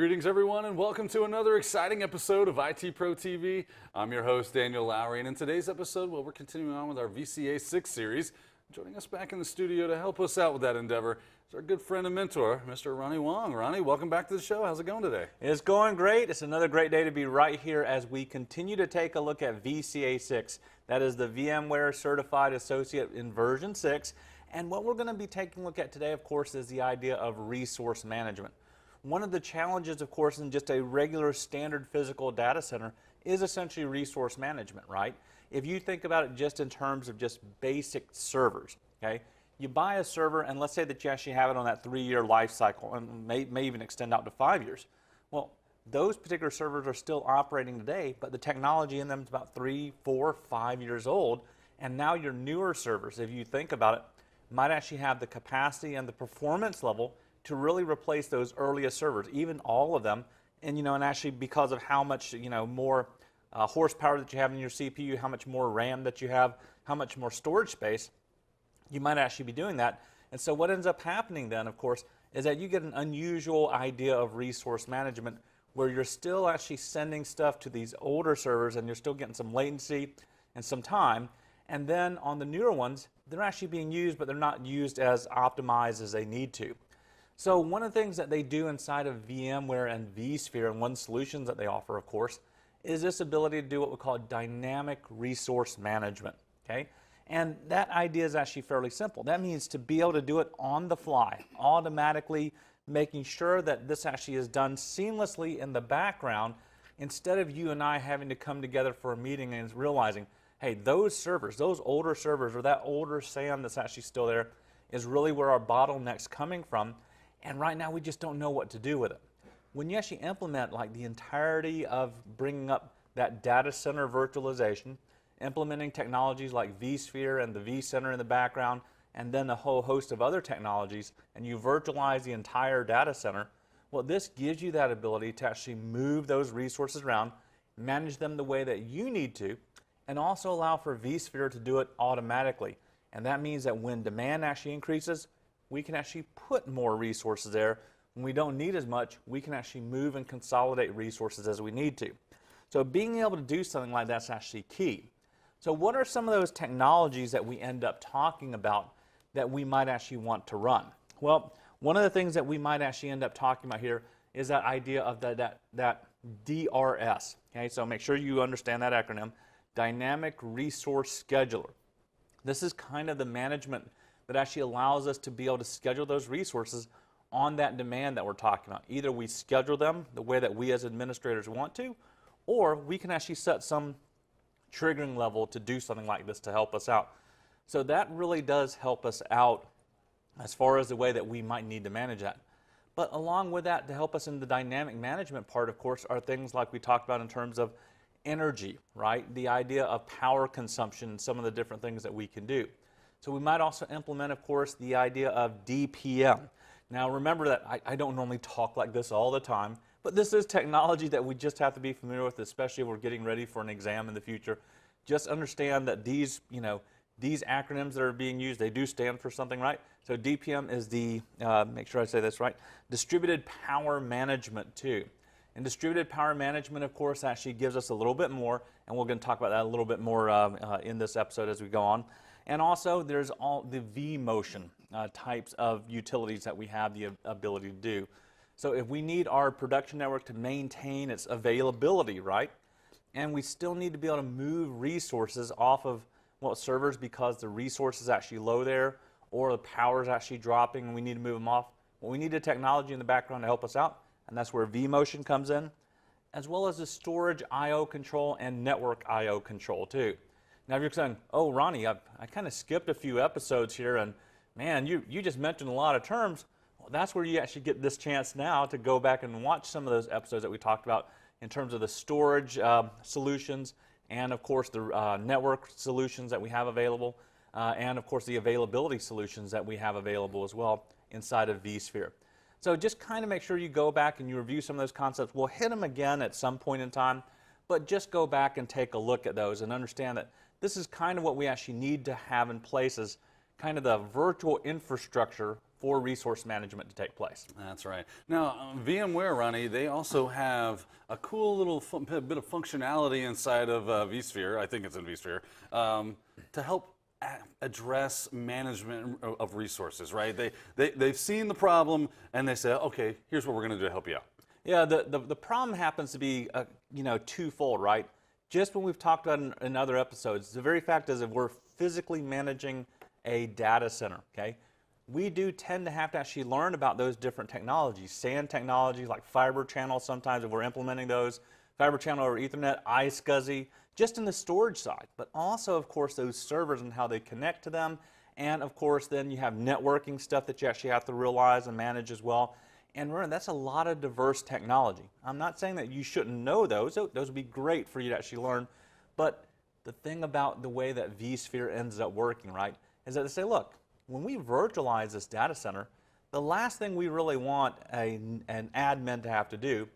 Greetings everyone and welcome to another exciting episode of IT Pro TV. I'm your host Daniel Lowry, and in today's episode, well, we're continuing on with our VCA 6 series. Joining us back in the studio to help us out with that endeavor is our good friend and mentor, Mr. Ronnie Wong. Ronnie, welcome back to the show. How's it going today? It's going great. It's another great day to be right here as we continue to take a look at VCA 6. That is the VMware Certified Associate in version 6. And what we're going to be taking a look at today, of course, is the idea of resource management. One of the challenges, of course, in just a regular standard physical data center is essentially resource management, right? If you think about it just in terms of just basic servers, okay? You buy a server and let's say that you actually have it on that 3-year life cycle and may even extend out to 5 years. Well, those particular servers are still operating today, but the technology in them is about 3, 4, 5 years old. And now your newer servers, if you think about it, might actually have the capacity and the performance level to really replace those earliest servers, even all of them. And and actually because of how much more horsepower that you have in your CPU, how much more RAM that you have, how much more storage space, you might actually be doing that. And so what ends up happening then, of course, is that you get an unusual idea of resource management where you're still actually sending stuff to these older servers and you're still getting some latency and some time. And then on the newer ones, they're actually being used, but they're not used as optimized as they need to. So one of the things that they do inside of VMware and vSphere, and one solutions that they offer, of course, is this ability to do what we call dynamic resource management, okay? And that idea is actually fairly simple. That means to be able to do it on the fly, automatically making sure that this actually is done seamlessly in the background instead of you and I having to come together for a meeting and realizing, hey, those servers, those older servers, or that older SAM that's actually still there is really where our bottleneck's coming from. And right now we just don't know what to do with it. When you actually implement like the entirety of bringing up that data center virtualization, implementing technologies like vSphere and the vCenter in the background, and then a whole host of other technologies, and you virtualize the entire data center, well, this gives you that ability to actually move those resources around, manage them the way that you need to, and also allow for vSphere to do it automatically. And that means that when demand actually increases, we can actually put more resources there. When we don't need as much, we can actually move and consolidate resources as we need to. So being able to do something like that's actually key. So what are some of those technologies that we end up talking about that we might actually want to run? Well, one of the things that we might actually end up talking about here is that idea of that DRS. Okay, so make sure you understand that acronym, Dynamic Resource Scheduler. This is kind of the management that actually allows us to be able to schedule those resources on that demand that we're talking about. Either we schedule them the way that we as administrators want to, or we can actually set some triggering level to do something like this to help us out. So that really does help us out as far as the way that we might need to manage that. But along with that, to help us in the dynamic management part, of course, are things like we talked about in terms of energy, right? The idea of power consumption and some of the different things that we can do. So we might also implement, of course, the idea of DPM. Now remember that I don't normally talk like this all the time, but this is technology that we just have to be familiar with, especially if we're getting ready for an exam in the future. Just understand that these acronyms that are being used, they do stand for something, right? So DPM is the, make sure I say this right, Distributed Power Management too. And distributed power management, of course, actually gives us a little bit more, and we're going to talk about that a little bit more in this episode as we go on. And also, there's all the vMotion types of utilities that we have the ability to do. So if we need our production network to maintain its availability, right, and we still need to be able to move resources off of servers because the resource is actually low there, or the power is actually dropping and we need to move them off, well, we need the technology in the background to help us out, and that's where vMotion comes in, as well as the storage I/O control and network I/O control too. Now if you're saying, oh Ronnie, I kind of skipped a few episodes here and man, you just mentioned a lot of terms. Well, that's where you actually get this chance now to go back and watch some of those episodes that we talked about in terms of the storage solutions and of course the network solutions that we have available and of course the availability solutions that we have available as well inside of vSphere. So just kind of make sure you go back and you review some of those concepts. We'll hit them again at some point in time, but just go back and take a look at those and understand that this is kind of what we actually need to have in place as kind of the virtual infrastructure for resource management to take place. That's right. Now, VMware, Ronnie, they also have a cool little bit of functionality inside of vSphere. I think it's in vSphere to help address management of resources. Right? They've seen the problem and they say, okay, here's what we're going to do to help you out. Yeah, the problem happens to be twofold, right? Just when we've talked about in other episodes, the very fact is that we're physically managing a data center. Okay. We do tend to have to actually learn about those different technologies, SAN technologies like fiber channel sometimes if we're implementing those, fiber channel over Ethernet, iSCSI, just in the storage side, but also, of course, those servers and how they connect to them. And, of course, then you have networking stuff that you actually have to realize and manage as well. And remember, that's a lot of diverse technology. I'm not saying that you shouldn't know those. Those would be great for you to actually learn. But the thing about the way that vSphere ends up working, right, is that they say, look, when we virtualize this data center, the last thing we really want an admin to have to do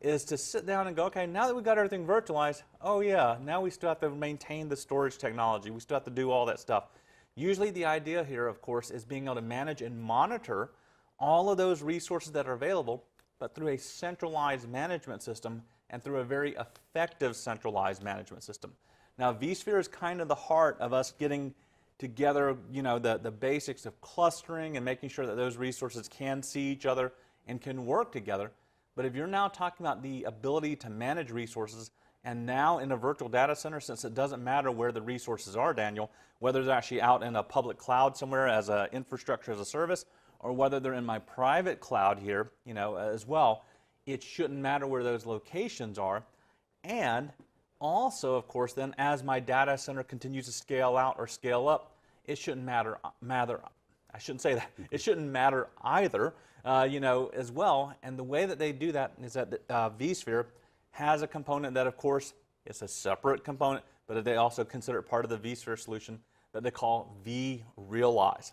is to sit down and go, okay, now that we've got everything virtualized, oh yeah, now we still have to maintain the storage technology. We still have to do all that stuff. Usually the idea here, of course, is being able to manage and monitor all of those resources that are available, but through a centralized management system and through a very effective centralized management system. Now, vSphere is kind of the heart of us getting together, the basics of clustering and making sure that those resources can see each other and can work together. But if you're now talking about the ability to manage resources, and now in a virtual data center, since it doesn't matter where the resources are, Daniel, whether they're actually out in a public cloud somewhere as an infrastructure as a service, or whether they're in my private cloud here, as well, it shouldn't matter where those locations are. And also, of course, then as my data center continues to scale out or scale up, it shouldn't matter. I shouldn't say that. It shouldn't matter either, as well. And the way that they do that is that vSphere has a component that, of course, is a separate component, but they also consider it part of the vSphere solution that they call vRealize.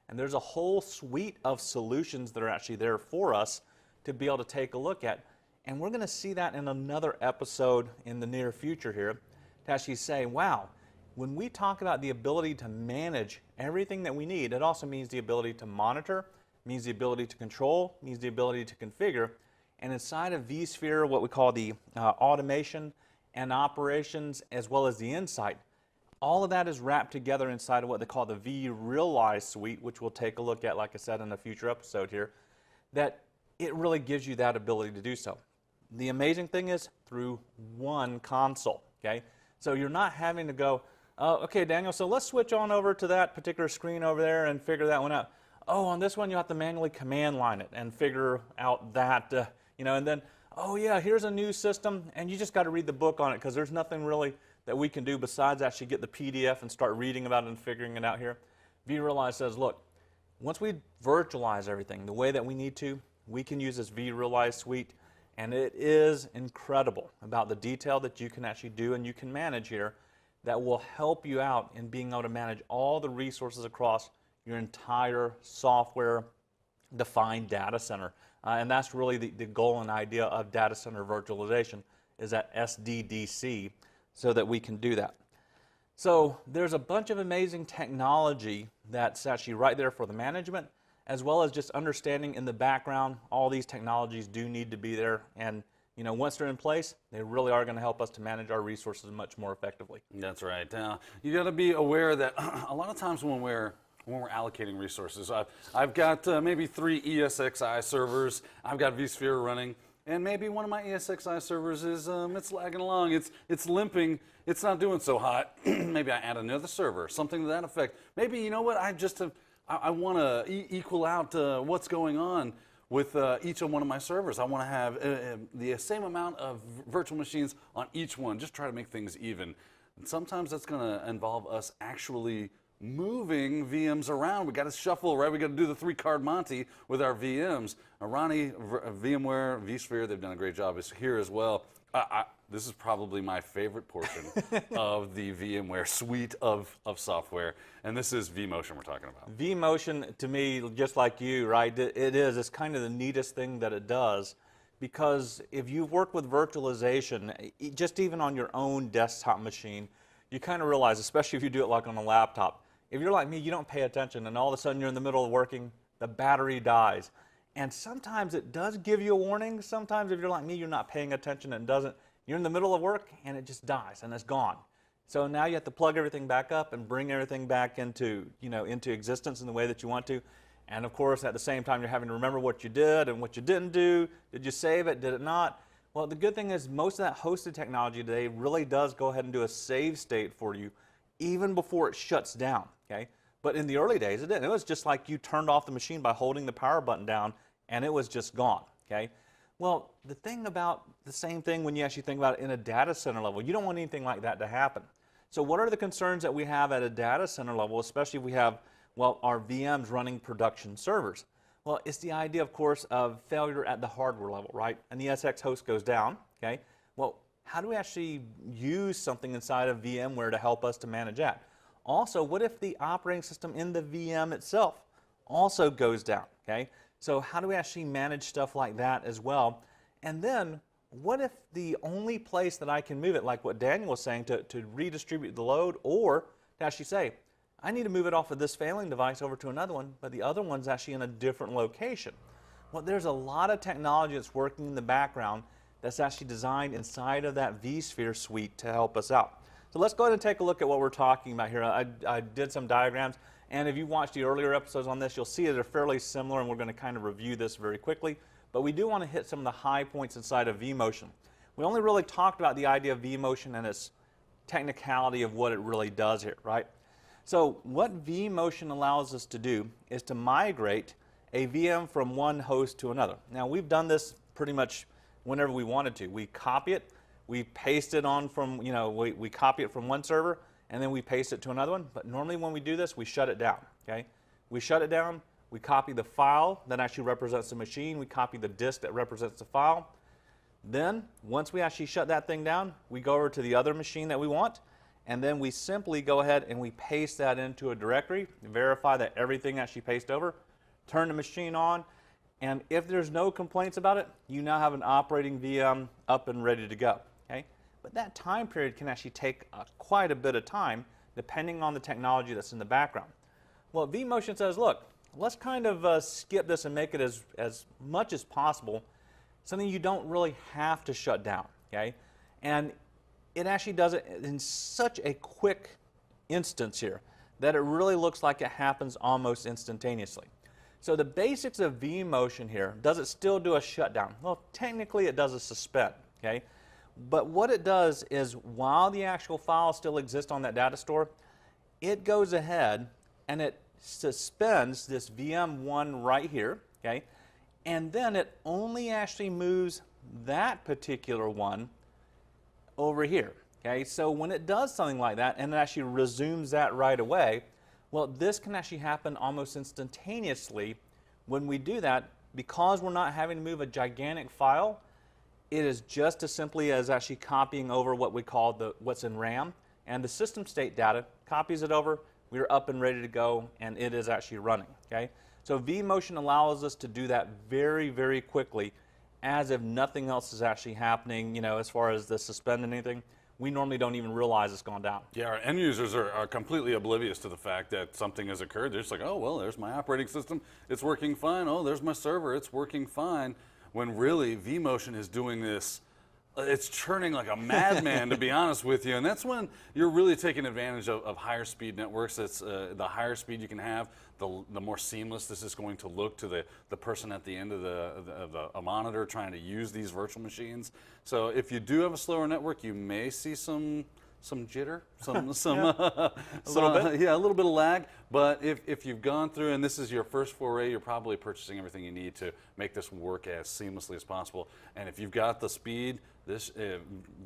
And there's a whole suite of solutions that are actually there for us to be able to take a look at. And we're going to see that in another episode in the near future here to actually say, wow, when we talk about the ability to manage everything that we need, it also means the ability to monitor, means the ability to control, means the ability to configure. And inside of vSphere, what we call the automation and operations, as well as the insight, all of that is wrapped together inside of what they call the vRealize suite, which we'll take a look at, like I said, in a future episode here, that it really gives you that ability to do so. The amazing thing is through one console, okay? So you're not having to go, okay, Daniel, so let's switch on over to that particular screen over there and figure that one out. Oh, on this one you have to manually command line it and figure out that, and then, oh yeah, here's a new system, and you just got to read the book on it because there's nothing really that we can do besides actually get the PDF and start reading about it and figuring it out here. vRealize says, look, once we virtualize everything the way that we need to, we can use this vRealize suite, and it is incredible about the detail that you can actually do and you can manage here that will help you out in being able to manage all the resources across your entire software-defined data center. And that's really the goal and idea of data center virtualization, is that SDDC, so that we can do that. So there's a bunch of amazing technology that's actually right there for the management, as well as just understanding in the background, all these technologies do need to be there. And once they're in place, they really are going to help us to manage our resources much more effectively. That's right. You got to be aware that a lot of times when we're allocating resources, I've got maybe 3 ESXi servers. I've got vSphere running, and maybe one of my ESXi servers is it's lagging along. It's limping. It's not doing so hot. Maybe I add another server, something to that effect. Maybe I want to equal out what's going on with each of one of my servers. I want to have the same amount of virtual machines on each one, just try to make things even. And sometimes that's going to involve us actually moving VMs around. We got to shuffle, right? We got to do the 3-card Monte with our VMs. Ronnie, VMware, vSphere, they've done a great job. It's here as well. This is probably my favorite portion of the VMware suite of software, and this is vMotion we're talking about. vMotion, to me, just like you, right, it's kind of the neatest thing that it does, because if you've worked with virtualization, just even on your own desktop machine, you kind of realize, especially if you do it like on a laptop, if you're like me, you don't pay attention, and all of a sudden you're in the middle of working, the battery dies. And sometimes it does give you a warning. Sometimes if you're like me, you're not paying attention and it doesn't. You're in the middle of work and it just dies and it's gone. So now you have to plug everything back up and bring everything back into, into existence in the way that you want to. And of course, at the same time, you're having to remember what you did and what you didn't do. Did you save it? Did it not? Well, the good thing is most of that hosted technology today really does go ahead and do a save state for you even before it shuts down, okay? But in the early days, it didn't. It was just like you turned off the machine by holding the power button down and it was just gone, okay? Well, the thing about the same thing when you actually think about it in a data center level, you don't want anything like that to happen. So what are the concerns that we have at a data center level, especially if we have, well, our VMs running production servers? Well, it's the idea, of course, of failure at the hardware level, right? And the SX host goes down, okay? Well, how do we actually use something inside of VMware to help us to manage that? Also, what if the operating system in the VM itself also goes down, okay? So how do we actually manage stuff like that as well? And then, what if the only place that I can move it, like what Daniel was saying, to redistribute the load, or to actually say, I need to move it off of this failing device over to another one, but the other one's actually in a different location. Well, there's a lot of technology that's working in the background that's actually designed inside of that vSphere suite to help us out. So let's go ahead and take a look at what we're talking about here. I did some diagrams, and if you watched the earlier episodes on this, you'll see that they're fairly similar, and we're going to kind of review this very quickly. But we do want to hit some of the high points inside of vMotion. We only really talked about the idea of vMotion and its technicality of what it really does here, right? So what vMotion allows us to do is to migrate a VM from one host to another. Now, we've done this pretty much whenever we wanted to. We copy it, we paste it on from, we copy it from one server, and then we paste it to another one. But normally when we do this, we shut it down, okay? We shut it down. We copy the file that actually represents the machine. We copy the disk that represents the file. Then, once we actually shut that thing down, we go over to the other machine that we want, and then we simply go ahead and we paste that into a directory, verify that everything actually pasted over, turn the machine on, and if there's no complaints about it, you now have an operating VM up and ready to go, okay? But that time period can actually take quite a bit of time, depending on the technology that's in the background. Well, vMotion says, look, let's kind of skip this and make it as much as possible something you don't really have to shut down, okay? And it actually does it in such a quick instance here that it really looks like it happens almost instantaneously. So the basics of vMotion here, does it still do a shutdown? Well, technically it does a suspend, okay? But what it does is while the actual file still exists on that data store, it goes ahead and it suspends this VM1 right here, okay? And then it only actually moves that particular one over here, okay? So when it does something like that and it actually resumes that right away, well, this can actually happen almost instantaneously when we do that. Because we're not having to move a gigantic file, it is just as simply as actually copying over what we call what's in RAM, and the system state data copies it over. We're up and ready to go, and it is actually running, okay? So vMotion allows us to do that very, very quickly, as if nothing else is actually happening, as far as the suspend and anything. We normally don't even realize it's gone down. Yeah, our end users are completely oblivious to the fact that something has occurred. They're just like, oh, well, there's my operating system. It's working fine. Oh, there's my server. It's working fine. When really, vMotion is doing this. It's churning like a madman, to be honest with you. And that's when you're really taking advantage of higher speed networks. That's the higher speed you can have, the more seamless this is going to look to the person at the end of a monitor trying to use these virtual machines. So if you do have a slower network, you may see some jitter, a little bit of lag. But if you've gone through and this is your first foray, you're probably purchasing everything you need to make this work as seamlessly as possible. And if you've got the speed, this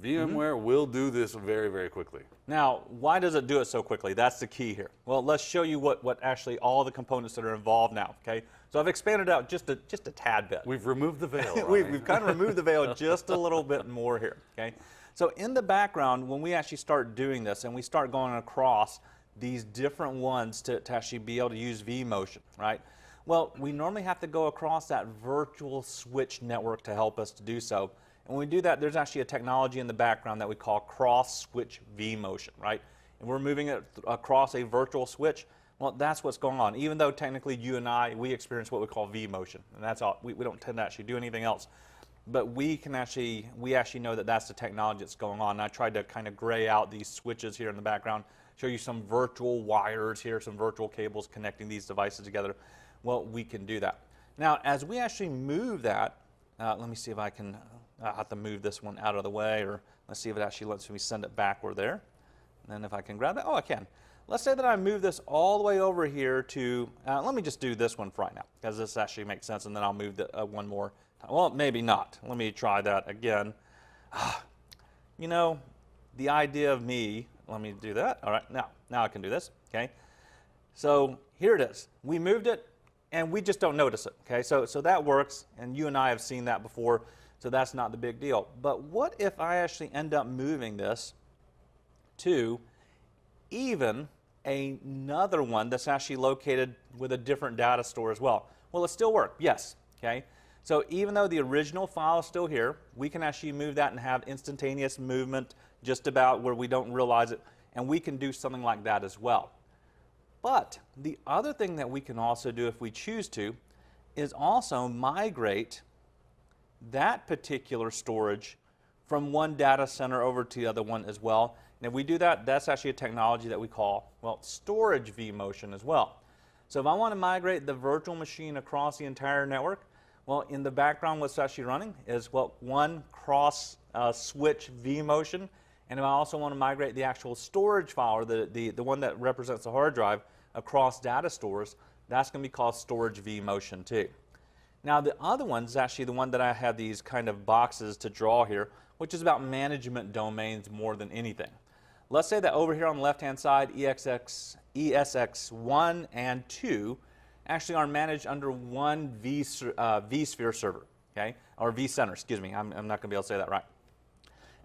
VMware will do this very, very quickly. Now, why does it do it so quickly? That's the key here. Well, let's show you what actually all the components that are involved now. Okay, so I've expanded out just a tad bit. We've removed the veil. Right? we've kind of removed the veil just a little bit more here. Okay. So in the background, when we actually start doing this and we start going across these different ones to actually be able to use vMotion, right? Well, we normally have to go across that virtual switch network to help us to do so. And when we do that, there's actually a technology in the background that we call cross-switch vMotion, right? And we're moving it across a virtual switch. Well, that's what's going on. Even though technically you and I, we experience what we call V-motion, and that's all. We don't tend to actually do anything else. But we actually know that that's the technology that's going on. And I tried to kind of gray out these switches here in the background, show you some virtual wires here, some virtual cables connecting these devices together. Well, we can do that. Now, as we actually move that, let me see if I can, I'll have to move this one out of the way, or let's see if it actually lets me send it backward there. And then if I can grab that, oh, I can. Let's say that I move this all the way over here to, let me just do this one for right now, because this actually makes sense, and then I'll move the, one more. Well, maybe not. Let me try that again. You know, the idea of me, let me do that. All right, now I can do this, okay? So here it is. We moved it, and we just don't notice it, okay? So that works, and you and I have seen that before, so that's not the big deal. But what if I actually end up moving this to even another one that's actually located with a different data store as well? Will it still work? Yes, okay? So even though the original file is still here, we can actually move that and have instantaneous movement just about where we don't realize it, and we can do something like that as well. But the other thing that we can also do if we choose to is also migrate that particular storage from one data center over to the other one as well. And if we do that, that's actually a technology that we call, well, storage vMotion as well. So if I want to migrate the virtual machine across the entire network, well, in the background, what's actually running is, well, one cross switch vMotion. And if I also want to migrate the actual storage file, or the one that represents the hard drive, across data stores, that's going to be called storage vMotion too. Now, the other one is actually the one that I have these kind of boxes to draw here, which is about management domains more than anything. Let's say that over here on the left-hand side, ESX1 and 2 actually are managed under one vSphere server, okay? Or vCenter, excuse me. I'm not going to be able to say that right.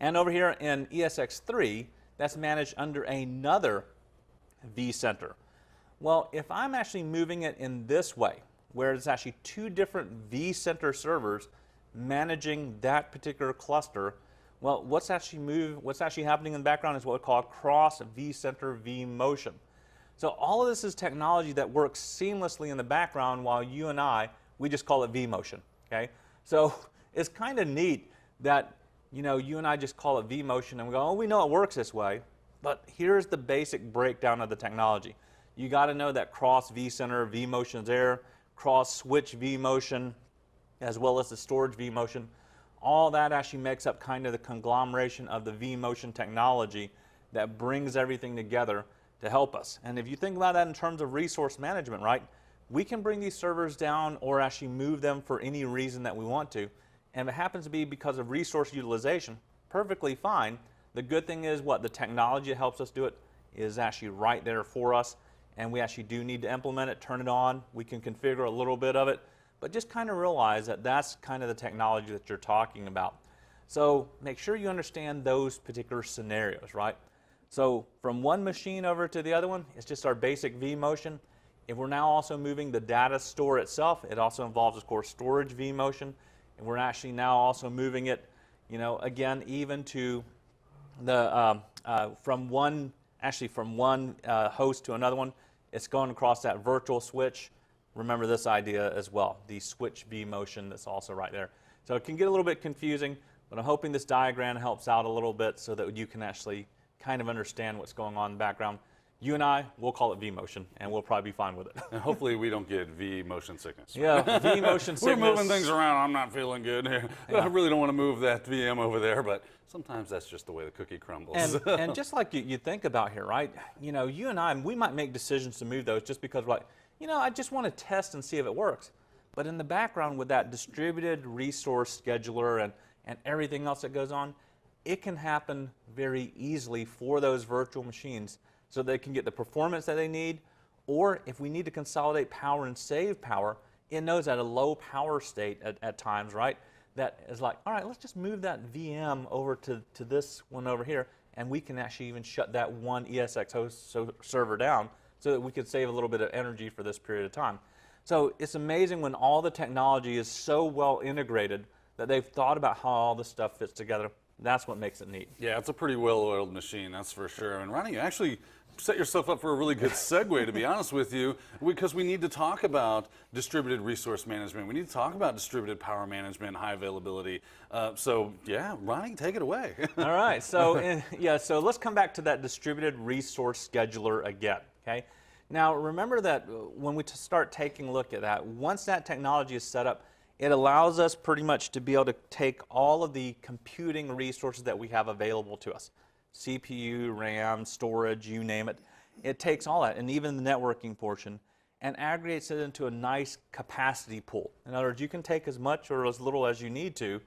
And over here in ESX3, that's managed under another vCenter. Well, if I'm actually moving it in this way, where it's actually two different vCenter servers managing that particular cluster, well, what's actually happening in the background is what we call cross vCenter vMotion. So all of this is technology that works seamlessly in the background, while you and I, we just call it vMotion, okay? So it's kind of neat that, you know, you and I just call it vMotion and we go, oh, we know it works this way, but here's the basic breakdown of the technology. You got to know that cross vCenter vMotion is there, cross switch vMotion, as well as the storage vMotion. All that actually makes up kind of the conglomeration of the vMotion technology that brings everything together to help us. And if you think about that in terms of resource management, right, we can bring these servers down or actually move them for any reason that we want to. And if it happens to be because of resource utilization, perfectly fine. The good thing is what the technology that helps us do it is actually right there for us. And we actually do need to implement it, turn it on. We can configure a little bit of it, but just kind of realize that that's kind of the technology that you're talking about. So make sure you understand those particular scenarios, right? So from one machine over to the other one, it's just our basic vMotion. If we're now also moving the data store itself, it also involves, of course, storage vMotion. And we're actually now also moving it, you know, again, even to the, from one host to another one, it's going across that virtual switch. Remember this idea as well, the switch vMotion that's also right there. So it can get a little bit confusing, but I'm hoping this diagram helps out a little bit so that you can actually kind of understand what's going on in the background. You and I, we'll call it vMotion, and we'll probably be fine with it. And hopefully we don't get V-motion sickness. Yeah, V-motion sickness. We're moving things around. I'm not feeling good here. Yeah. I really don't want to move that VM over there, but sometimes that's just the way the cookie crumbles. And just like you think about here, right? You know, you and I, we might make decisions to move those just because we're like, you know, I just want to test and see if it works. But in the background with that distributed resource scheduler and everything else that goes on, it can happen very easily for those virtual machines so they can get the performance that they need, or if we need to consolidate power and save power, it knows at a low power state at times, right? That is like, all right, let's just move that VM over to this one over here, and we can actually even shut that one ESX host server down so that we could save a little bit of energy for this period of time. So it's amazing when all the technology is so well integrated that they've thought about how all this stuff fits together. That's what makes it neat. Yeah, it's a pretty well-oiled machine, that's for sure. And Ronnie, you actually set yourself up for a really good segue, to be honest with you, because we need to talk about distributed resource management. We need to talk about distributed power management, high availability. So yeah, Ronnie, take it away. All right, so so let's come back to that distributed resource scheduler again, okay? Now remember that when we start taking a look at that, once that technology is set up, it allows us pretty much to be able to take all of the computing resources that we have available to us. CPU, RAM, storage, you name it. It takes all that, and even the networking portion, and aggregates it into a nice capacity pool. In other words, you can take as much or as little as you need to,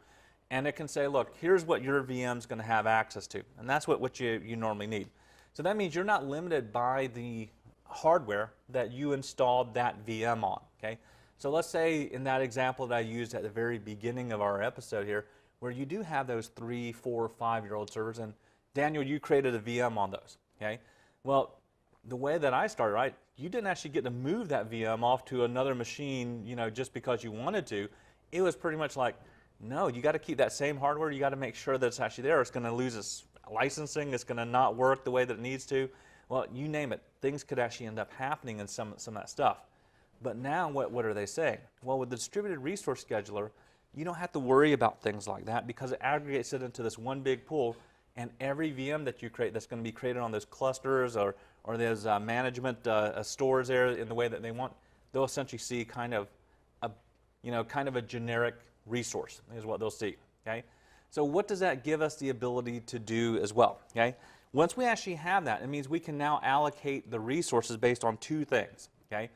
and it can say, look, here's what your VM is going to have access to. And that's what you normally need. So that means you're not limited by the hardware that you installed that VM on, okay? So let's say in that example that I used at the very beginning of our episode here, where you do have those 3, 4, 5-year-old servers, and Daniel, you created a VM on those, okay? Well, the way that I started, right, you didn't actually get to move that VM off to another machine, just because you wanted to. It was pretty much like, no, you got to keep that same hardware. You got to make sure that it's actually there. It's going to lose its licensing. It's going to not work the way that it needs to. Well, you name it. Things could actually end up happening in some of that stuff. But now what are they saying? Well, with the distributed resource scheduler, you don't have to worry about things like that because it aggregates it into this one big pool, and every VM that you create that's going to be created on those clusters or those management stores there in the way that they want, they'll essentially see kind of a generic resource is what they'll see, okay? So what does that give us the ability to do as well, okay? Once we actually have that, it means we can now allocate the resources based on two things, okay?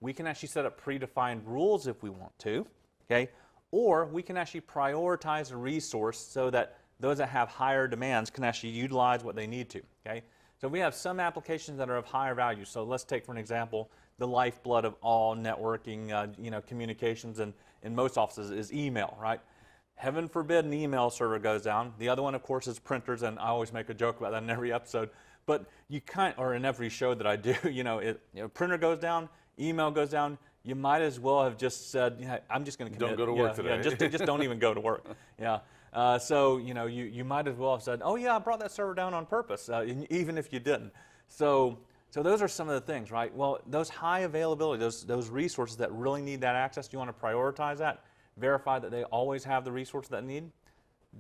We can actually set up predefined rules if we want to, okay? Or we can actually prioritize a resource so that those that have higher demands can actually utilize what they need to, okay? So we have some applications that are of higher value. So let's take, for an example, the lifeblood of all networking, communications in most offices is email, right? Heaven forbid an email server goes down. The other one, of course, is printers, and I always make a joke about that in every episode. But you or in every show that I do, printer goes down, email goes down, you might as well have just said, I'm just going to commit. Don't go to work today. Yeah, just don't even go to work. Yeah. So, you might as well have said, oh yeah, I brought that server down on purpose, even if you didn't. So those are some of the things, right? Well, those high availability, those resources that really need that access, you want to prioritize that, verify that they always have the resources that need.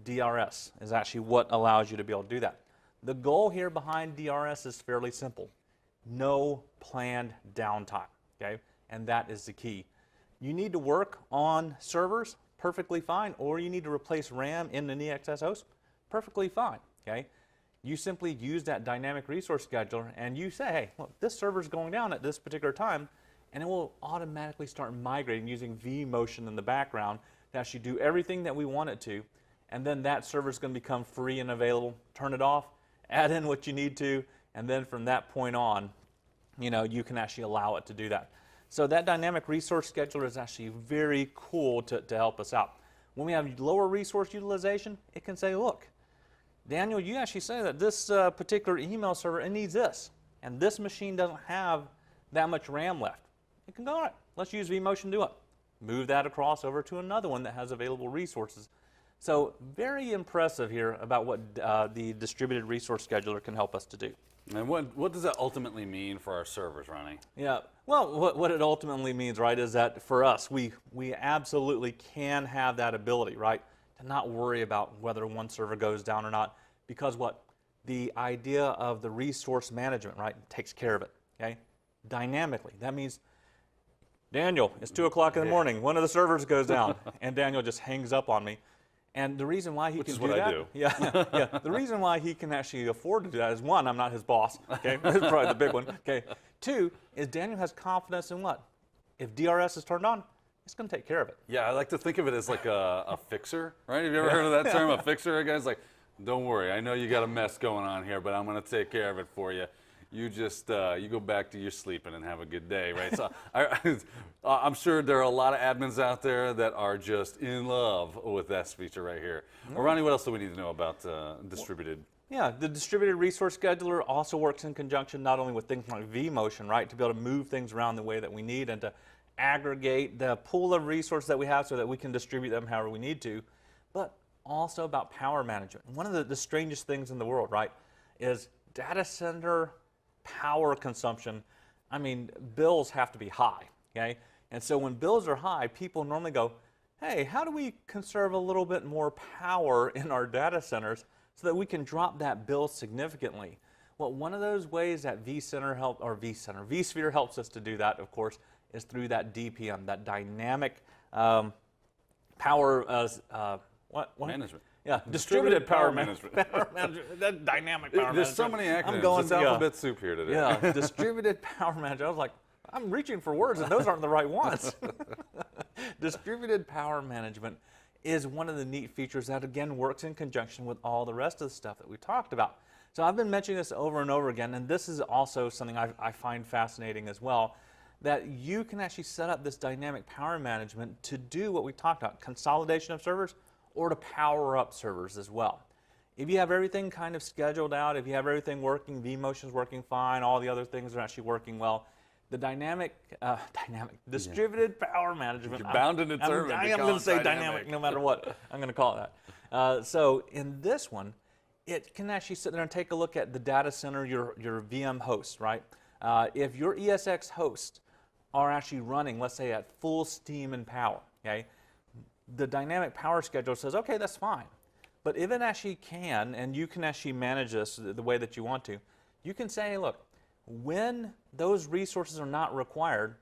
DRS is actually what allows you to be able to do that. The goal here behind DRS is fairly simple. No planned downtime, okay? And that is the key. You need to work on servers, perfectly fine, or you need to replace RAM in an EXS host, perfectly fine, okay? You simply use that dynamic resource scheduler and you say, hey, look, this server's going down at this particular time, and it will automatically start migrating using vMotion in the background to actually do everything that we want it to, and then that server's going to become free and available. Turn it off, add in what you need to, and then from that point on, you can actually allow it to do that. So that dynamic resource scheduler is actually very cool to help us out. When we have lower resource utilization, it can say, look, Daniel, you actually say that this particular email server, it needs this, and this machine doesn't have that much RAM left. It can go, all right, let's use vMotion to do it. Move that across over to another one that has available resources. So very impressive here about what the distributed resource scheduler can help us to do. And what does that ultimately mean for our servers, Ronnie? Yeah, well, what it ultimately means, right, is that for us, we absolutely can have that ability, right, to not worry about whether one server goes down or not, because the idea of the resource management, right, takes care of it, okay, dynamically. That means, Daniel, it's 2 o'clock in the morning, one of the servers goes down, and Daniel just hangs up on me. And the reason why he can do that, I do. Yeah. The reason why he can actually afford to do that is, one, I'm not his boss. Okay, that's probably the big one. Okay, two is Daniel has confidence in what? If DRS is turned on, it's going to take care of it. Yeah, I like to think of it as like a fixer, right? Have you ever heard of that term, a fixer? A guy's like, don't worry, I know you got a mess going on here, but I'm going to take care of it for you. You just you go back to your sleeping and have a good day, right? So I'm sure there are a lot of admins out there that are just in love with that feature right here. Well, Ronnie, what else do we need to know about distributed? Yeah, the distributed resource scheduler also works in conjunction not only with things like vMotion, right, to be able to move things around the way that we need and to aggregate the pool of resources that we have so that we can distribute them however we need to, but also about power management. One of the strangest things in the world, right, is data center power consumption. I mean, bills have to be high, okay? And so when bills are high, people normally go, hey, how do we conserve a little bit more power in our data centers so that we can drop that bill significantly? Well, one of those ways that vSphere helps us to do that, of course, is through that DPM, that dynamic power management. Yeah, distributed power management. Power management. That dynamic power There's management. so many acronyms. I'm going, it's alphabet soup here today. Yeah, distributed power management. I was like, I'm reaching for words, and those aren't the right ones. Distributed power management is one of the neat features that, again, works in conjunction with all the rest of the stuff that we talked about. So I've been mentioning this over and over again, and this is also something I find fascinating as well, that you can actually set up this dynamic power management to do what we talked about, consolidation of servers, or to power up servers as well. If you have everything kind of scheduled out, if you have everything working, vMotion's working fine, all the other things are actually working well, the distributed power management. You're bound and determined. I am going to say dynamic no matter what. I'm going to call it that. So in this one, it can actually sit there and take a look at the data center, your VM hosts, right? If your ESX hosts are actually running, let's say at full steam and power, okay? The dynamic power schedule says, okay, that's fine. But if it actually can, and you can actually manage this the way that you want to, you can say, hey, look, when those resources are not required,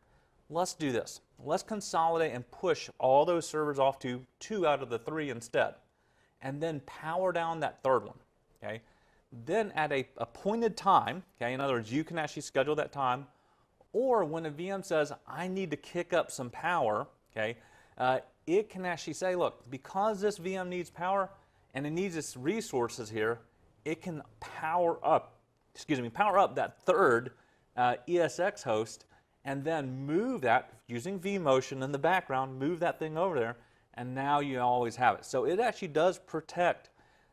let's do this. Let's consolidate and push all those servers off to 2 out of the 3 instead, and then power down that third one, okay? Then at a appointed time, okay, in other words, you can actually schedule that time, or when a VM says, I need to kick up some power, okay, it can actually say, look, because this VM needs power and it needs its resources here, it can power up that third ESX host and then move that using vMotion in the background, move that thing over there, and now you always have it. So it actually does protect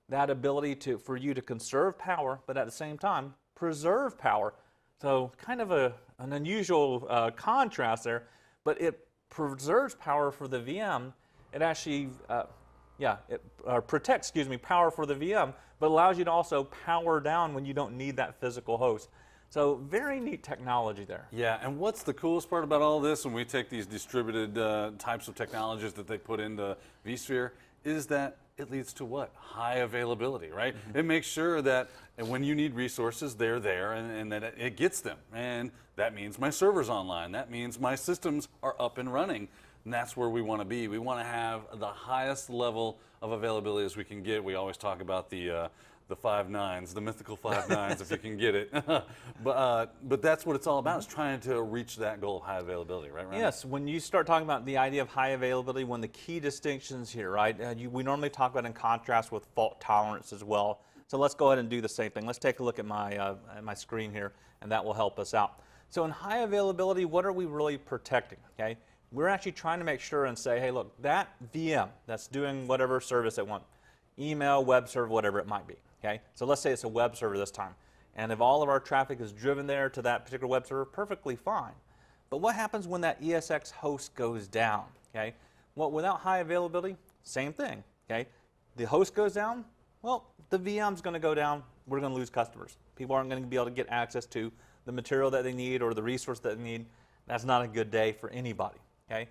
that ability for you to conserve power, but at the same time, preserve power. So kind of an unusual contrast there, but it preserves power for the VM. It actually, protects, power for the VM, but allows you to also power down when you don't need that physical host. So very neat technology there. Yeah, and what's the coolest part about all this when we take these distributed types of technologies that they put into vSphere is that it leads to what? High availability, right? Mm-hmm. It makes sure that when you need resources, they're there and that it gets them. And that means my server's online. That means my systems are up and running. And that's where we want to be. We want to have the highest level of availability as we can get. We always talk about the 5 nines, the mythical 5 nines, if you can get it. But that's what it's all about, is trying to reach that goal of high availability, right, Ryan? Yes, when you start talking about the idea of high availability, one of the key distinctions here, right, we normally talk about in contrast with fault tolerance as well. So let's go ahead and do the same thing. Let's take a look at my screen here, and that will help us out. So in high availability, what are we really protecting, okay? We're actually trying to make sure and say, hey, look, that VM that's doing whatever service it wants, email, web server, whatever it might be, okay? So let's say it's a web server this time. And if all of our traffic is driven there to that particular web server, perfectly fine. But what happens when that ESX host goes down, okay? Well, without high availability, same thing, okay? The host goes down, well, the VM's going to go down. We're going to lose customers. People aren't going to be able to get access to the material that they need or the resource that they need. That's not a good day for anybody, okay?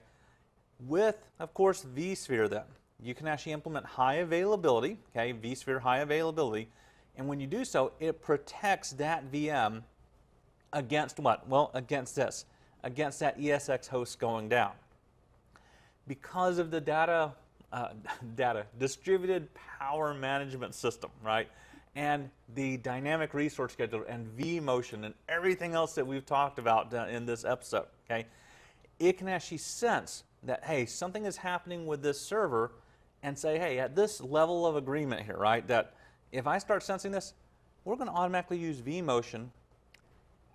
With, of course, vSphere then, you can actually implement high availability, okay, vSphere high availability, and when you do so, it protects that VM against what? Well, against this, against that ESX host going down. Because of the distributed power management system, right? And the dynamic resource scheduler and vMotion and everything else that we've talked about in this episode, okay? It can actually sense that, hey, something is happening with this server and say, hey, at this level of agreement here, right, that if I start sensing this, we're going to automatically use vMotion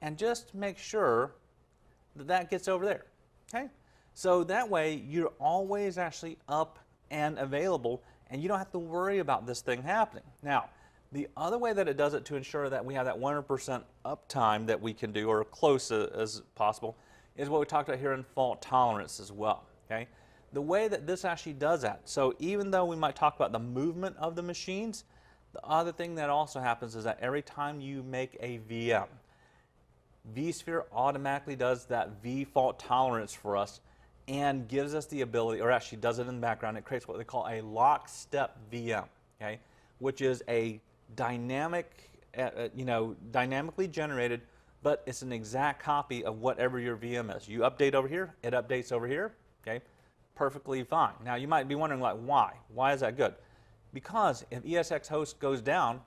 and just make sure that that gets over there, okay? So that way, you're always actually up and available, and you don't have to worry about this thing happening. Now, the other way that it does it to ensure that we have that 100% uptime that we can do, or close as possible, is what we talked about here in fault tolerance as well, okay? the way that this actually does that, so even though we might talk about the movement of the machines, the other thing that also happens is that every time you make a VM, vSphere automatically does that V fault tolerance for us and gives us the ability, or actually does it in the background. It creates what they call a lockstep VM, okay, which is a dynamic, dynamically generated, but it's an exact copy of whatever your VM is. You update over here, it updates over here, okay, perfectly fine. Now you might be wondering, like, why? Why is that good? Because if ESX host goes down,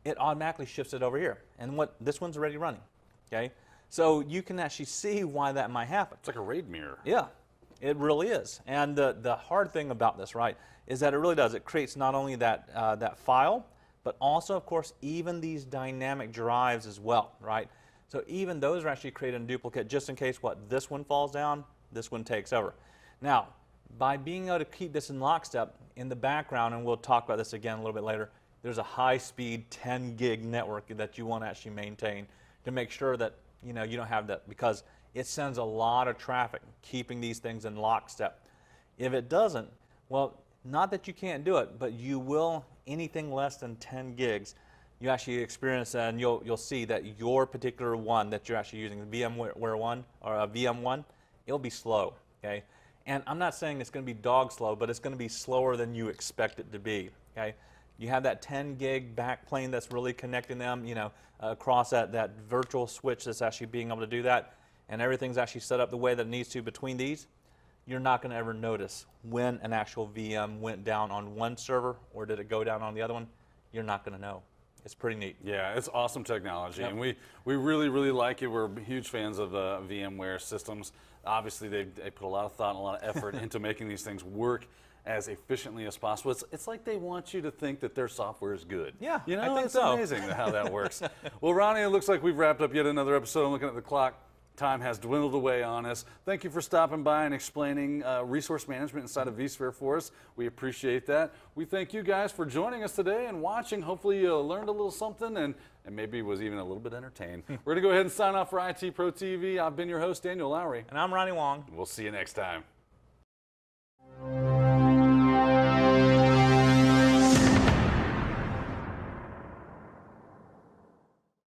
it automatically shifts it over here, and this one's already running. Okay, so you can actually see why that might happen. It's like a RAID mirror. Yeah, it really is. And the hard thing about this, right, is that it really does. It creates not only that file, but also, of course, even these dynamic drives as well, right? So even those are actually created in duplicate just in case this one falls down, this one takes over. Now, by being able to keep this in lockstep in the background, and we'll talk about this again a little bit later, there's a high-speed 10 gig network that you want to actually maintain to make sure that you don't have that, because it sends a lot of traffic keeping these things in lockstep. If it doesn't, well, not that you can't do it, but you will, anything less than 10 gigs, you actually experience that, and you'll see that your particular one that you're actually using, the VMware one or a VM1, it'll be slow, okay? And I'm not saying it's going to be dog slow, but it's going to be slower than you expect it to be, okay? You have that 10 gig backplane that's really connecting them, across that virtual switch that's actually being able to do that, and everything's actually set up the way that it needs to between these. You're not going to ever notice when an actual VM went down on one server or did it go down on the other one. You're not going to know. It's pretty neat. Yeah, it's awesome technology, Yep. and we really, really like it. We're huge fans of VMware systems. Obviously, they put a lot of thought and a lot of effort into making these things work as efficiently as possible. It's like they want you to think that their software is good. Yeah, you know, I think it's so. amazing how that works. Well, Ronnie, it looks like we've wrapped up yet another episode. I'm looking at the clock. Time has dwindled away on us. Thank you for stopping by and explaining resource management inside of vSphere for us. We appreciate that. We thank you guys for joining us today and watching. Hopefully you learned a little something and maybe was even a little bit entertained. We're going to go ahead and sign off for IT Pro TV. I've been your host, Daniel Lowry. And I'm Ronnie Wong. We'll see you next time.